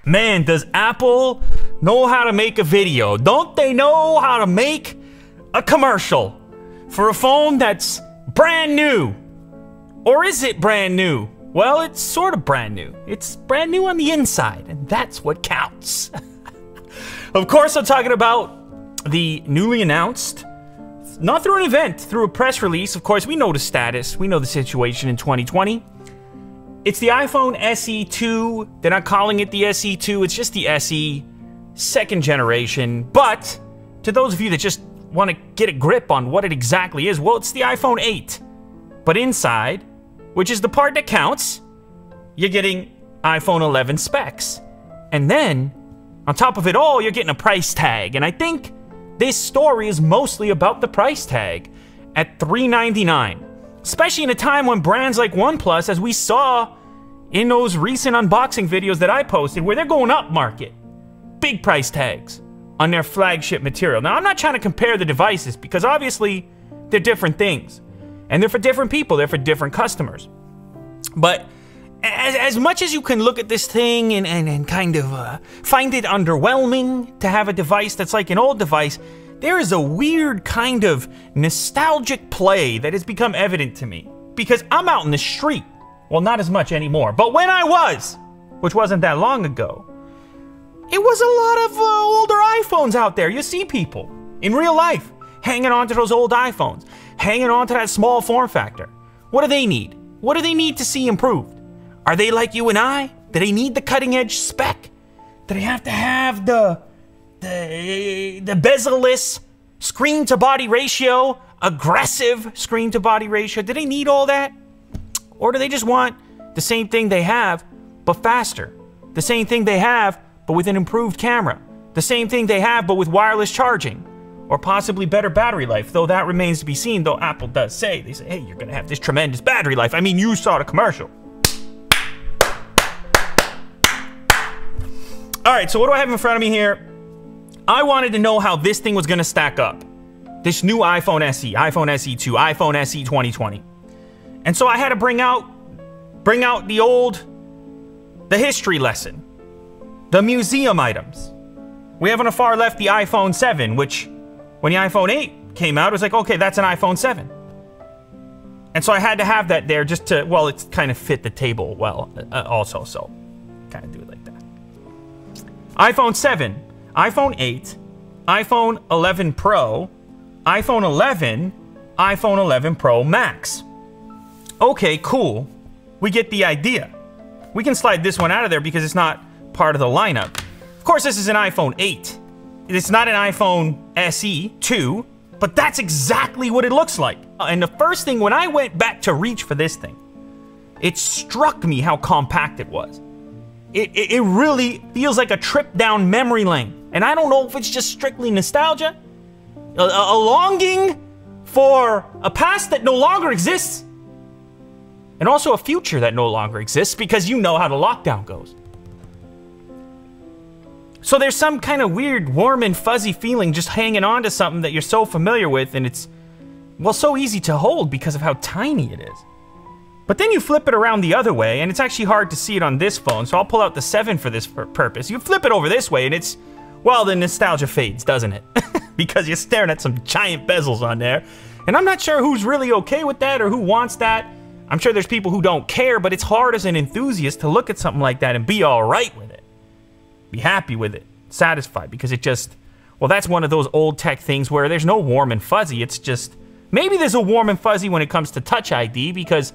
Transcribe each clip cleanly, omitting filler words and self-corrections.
Man, does Apple know how to make a video? Don't they know how to make a commercial for a phone that's brand new? Or is it brand new? Well, it's sort of brand new. It's brand new on the inside, and that's what counts. Of course, I'm talking about the newly announced, not through an event, through a press release. Of course, we know the status. We know the situation in 2020. It's the iPhone SE 2. They're not calling it the SE 2. It's just the SE, second generation. But to those of you that just want to get a grip on what it exactly is, well, it's the iPhone 8. But inside, which is the part that counts, you're getting iPhone 11 specs. And then, on top of it all, you're getting a price tag. And I think this story is mostly about the price tag at $399. Especially in a time when brands like OnePlus, as we saw in those recent unboxing videos that I posted, where they're going up market. Big price tags on their flagship material. Now, I'm not trying to compare the devices because obviously they're different things. And they're for different people, they're for different customers. But as much as you can look at this thing and kind of find it underwhelming to have a device that's like an old device, there is a weird kind of nostalgic play that has become evident to me. Because I'm out in the street. Well, not as much anymore. But when I was, which wasn't that long ago, it was a lot of older iPhones out there. You see people in real life hanging on to those old iPhones, hanging on to that small form factor. What do they need? What do they need to see improved? Are they like you and I? Do they need the cutting edge spec? Do they have to have the bezel-less screen to body ratio, aggressive screen to body ratio? Do they need all that? Or do they just want the same thing they have, but faster? The same thing they have, but with an improved camera? The same thing they have, but with wireless charging? Or possibly better battery life, though that remains to be seen, though Apple does say, they say, hey, you're gonna have this tremendous battery life. I mean, you saw the commercial. All right, so what do I have in front of me here? I wanted to know how this thing was gonna stack up. This new iPhone SE, iPhone SE 2, iPhone SE 2020. And so I had to bring out the history lesson, the museum items. We have on the far left the iPhone 7, which when the iPhone 8 came out, it was like, okay, that's an iPhone 7. And so I had to have that there just to, well, it's kind of fit the table well also, so kind of do it like that. iPhone 7, iPhone 8, iPhone 11 Pro, iPhone 11, iPhone 11 Pro Max. Okay, cool. We get the idea. We can slide this one out of there because it's not part of the lineup. Of course, this is an iPhone 8. It's not an iPhone SE 2, but that's exactly what it looks like. And the first thing, when I went back to reach for this thing, it struck me how compact it was. It really feels like a trip down memory lane. And I don't know if it's just strictly nostalgia, a longing for a past that no longer exists, and also a future that no longer exists because you know how the lockdown goes. So there's some kind of weird, warm and fuzzy feeling just hanging on to something that you're so familiar with, and it's, well, so easy to hold because of how tiny it is. But then you flip it around the other way, and it's actually hard to see it on this phone, so I'll pull out the 7 for this purpose. You flip it over this way, and it's, well, the nostalgia fades, doesn't it? Because you're staring at some giant bezels on there. And I'm not sure who's really okay with that or who wants that. I'm sure there's people who don't care, but it's hard as an enthusiast to look at something like that and be all right with it. Be happy with it, satisfied, because it just, well, that's one of those old tech things where there's no warm and fuzzy. It's just, maybe there's a warm and fuzzy when it comes to Touch ID because,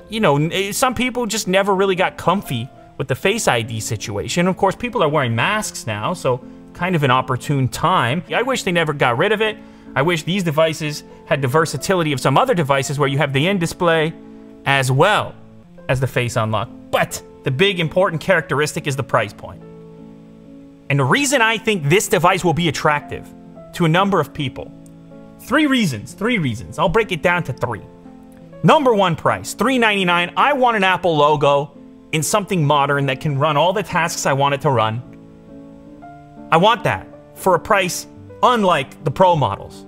you know, some people just never really got comfy with the Face ID situation. Of course, people are wearing masks now, so kind of an opportune time. I wish they never got rid of it. I wish these devices had the versatility of some other devices where you have the in-display as well as the face unlock. But the big important characteristic is the price point. And the reason I think this device will be attractive to a number of people, three reasons. I'll break it down to 3. Number 1, price, $399. I want an Apple logo in something modern that can run all the tasks I want it to run. I want that for a price unlike the Pro models.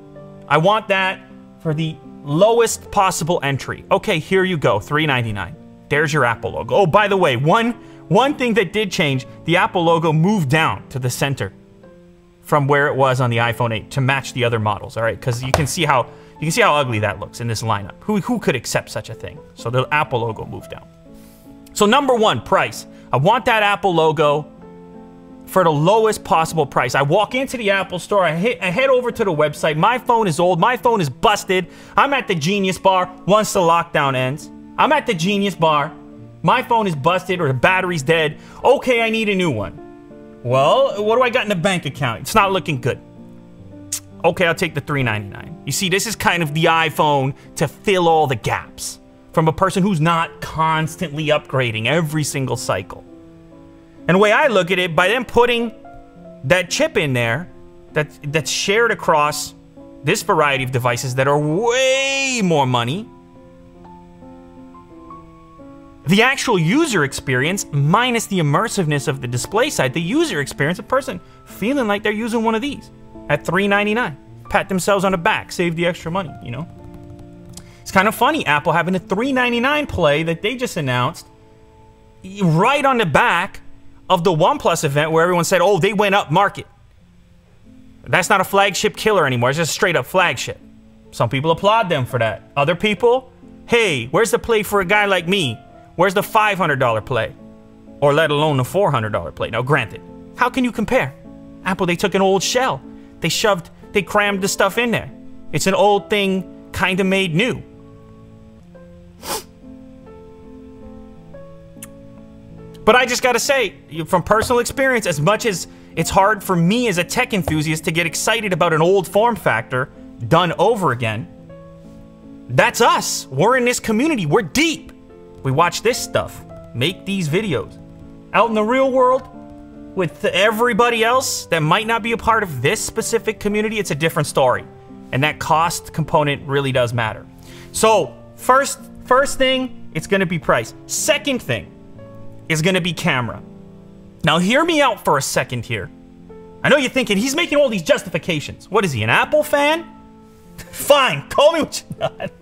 I want that for the lowest possible entry. Okay, here you go, $399. There's your Apple logo. Oh, by the way, one One thing that did change, the Apple logo moved down to the center from where it was on the iPhone 8 to match the other models, all right? Because you can see how ugly that looks in this lineup. Who could accept such a thing? So the Apple logo moved down. So number one, price. I want that Apple logo for the lowest possible price. I walk into the Apple store, I head over to the website. My phone is old, my phone is busted. I'm at the Genius Bar once the lockdown ends. I'm at the Genius Bar. My phone is busted or the battery's dead. Okay, I need a new one. Well, what do I got in the bank account? It's not looking good. Okay, I'll take the $399. You see, this is kind of the iPhone to fill all the gaps from a person who's not constantly upgrading every single cycle. And the way I look at it, by them putting that chip in there that's shared across this variety of devices that are way more money, the actual user experience, minus the immersiveness of the display side, the user experience, a person feeling like they're using one of these at $399. Pat themselves on the back, save the extra money, you know? It's kind of funny, Apple having a $399 play that they just announced right on the back of the OnePlus event where everyone said, oh, they went up market. That's not a flagship killer anymore, it's just straight up flagship. Some people applaud them for that. Other people, hey, where's the play for a guy like me? Where's the $500 play? Or let alone the $400 play? Now granted, how can you compare? Apple, they took an old shell. They crammed the stuff in there. It's an old thing kind of made new. But I just gotta say, from personal experience, as much as it's hard for me as a tech enthusiast to get excited about an old form factor done over again, that's us. We're in this community. We're deep. We watch this stuff, make these videos. Out in the real world, with everybody else that might not be a part of this specific community, it's a different story. And that cost component really does matter. So, first thing, it's gonna be price. Second thing is gonna be camera. Now hear me out for a second here. I know you're thinking, he's making all these justifications. What is he, an Apple fan? Fine, call me what you got.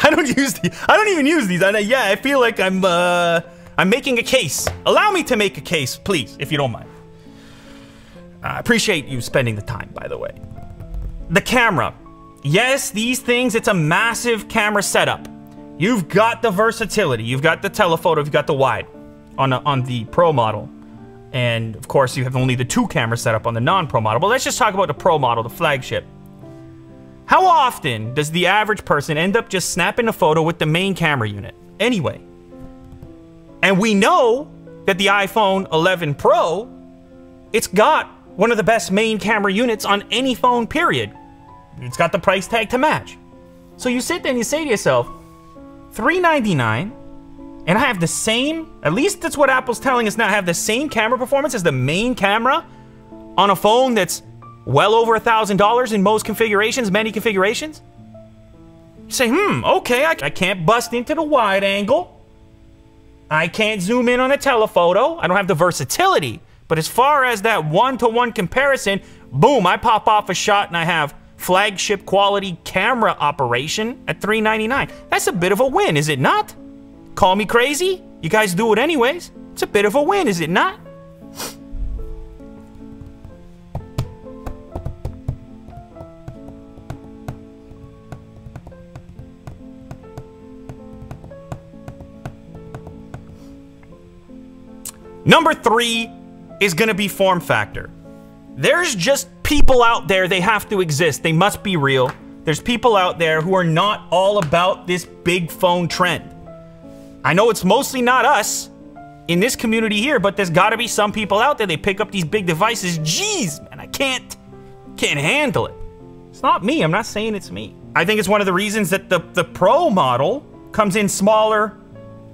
I don't use these. I don't even use these. Yeah, I feel like I'm making a case. Allow me to make a case, please, if you don't mind. I appreciate you spending the time, by the way. The camera. Yes, these things, it's a massive camera setup. You've got the versatility. You've got the telephoto. You've got the wide on the Pro model. And, of course, you have only the 2-camera setup on the non-Pro model. But let's just talk about the Pro model, the flagship. How often does the average person end up just snapping a photo with the main camera unit? Anyway. And we know that the iPhone 11 Pro, it's got one of the best main camera units on any phone, period. It's got the price tag to match. So you sit there and you say to yourself, $399, and I have the same, at least that's what Apple's telling us now, I have the same camera performance as the main camera on a phone that's well over $1,000 in most configurations, many configurations. You say, okay, I can't bust into the wide angle. I can't zoom in on a telephoto. I don't have the versatility. But as far as that one-to-one comparison, boom, I pop off a shot and I have flagship quality camera operation at $399. That's a bit of a win, is it not? Call me crazy? You guys do it anyways. It's a bit of a win, is it not? Number 3 is gonna be form factor. There's just people out there, they have to exist. They must be real. There's people out there who are not all about this big phone trend. I know it's mostly not us in this community here, but there's gotta be some people out there, they pick up these big devices. Jeez, man, I can't handle it. It's not me, I'm not saying it's me. I think it's one of the reasons that the Pro model comes in smaller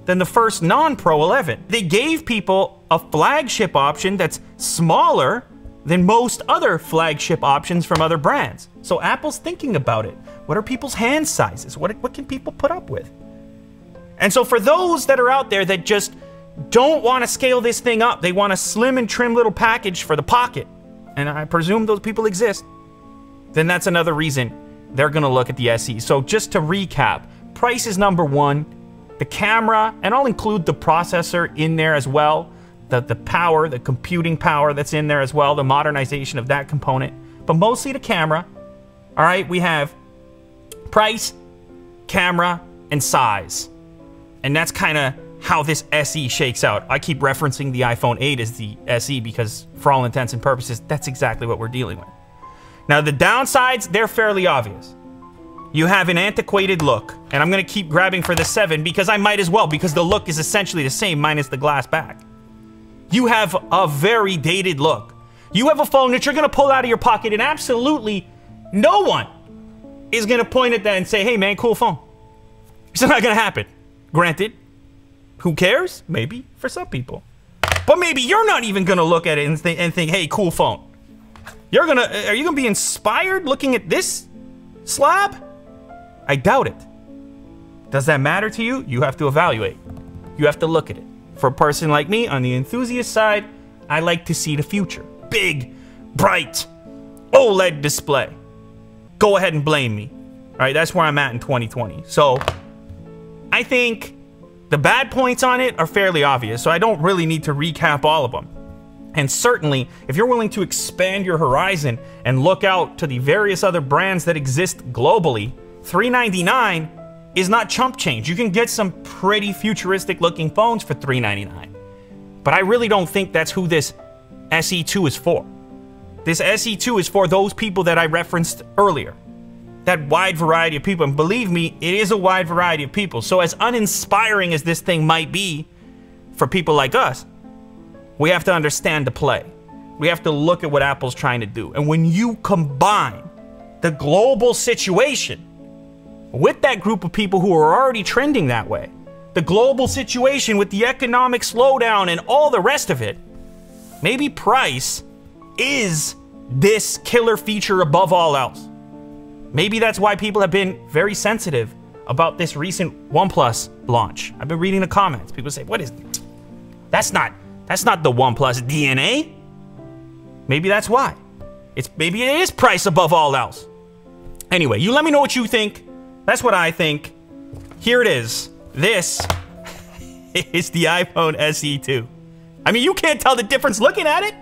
than the first non-Pro 11. They gave people a flagship option that's smaller than most other flagship options from other brands. So Apple's thinking about it. What are people's hand sizes? What can people put up with? And so for those that are out there that just don't want to scale this thing up, they want a slim and trim little package for the pocket, and I presume those people exist, then that's another reason they're gonna look at the SE. So just to recap, price is number 1, the camera, and I'll include the processor in there as well, the power, the computing power that's in there as well, the modernization of that component, but mostly the camera. All right, we have price, camera, and size. And that's kind of how this SE shakes out. I keep referencing the iPhone 8 as the SE because for all intents and purposes, that's exactly what we're dealing with. Now, the downsides, they're fairly obvious. You have an antiquated look, and I'm gonna keep grabbing for the 7 because I might as well, because the look is essentially the same minus the glass back. You have a very dated look. You have a phone that you're gonna pull out of your pocket and absolutely no one is gonna point at that and say, hey man, cool phone. It's not gonna happen. Granted, who cares? Maybe for some people. But maybe you're not even gonna look at it and think, hey, cool phone. Are you gonna be inspired looking at this slab? I doubt it. Does that matter to you? You have to evaluate. You have to look at it. For a person like me, on the enthusiast side, I like to see the future. Big, bright, OLED display. Go ahead and blame me. All right, that's where I'm at in 2020. So, I think the bad points on it are fairly obvious, so I don't really need to recap all of them. And certainly, if you're willing to expand your horizon and look out to the various other brands that exist globally, $399 is not chump change. You can get some pretty futuristic looking phones for $399. But I really don't think that's who this SE2 is for. This SE2 is for those people that I referenced earlier. That wide variety of people. And believe me, it is a wide variety of people. So as uninspiring as this thing might be for people like us, we have to understand the play. We have to look at what Apple's trying to do. And when you combine the global situation with that group of people who are already trending that way, the global situation with the economic slowdown and all the rest of it, maybe price is this killer feature above all else. Maybe that's why people have been very sensitive about this recent OnePlus launch. I've been reading the comments. People say, what is, that's not the OnePlus DNA. Maybe that's why. Maybe it is price above all else. Anyway, you let me know what you think. That's what I think. Here it is. This is the iPhone SE2. I mean, you can't tell the difference looking at it.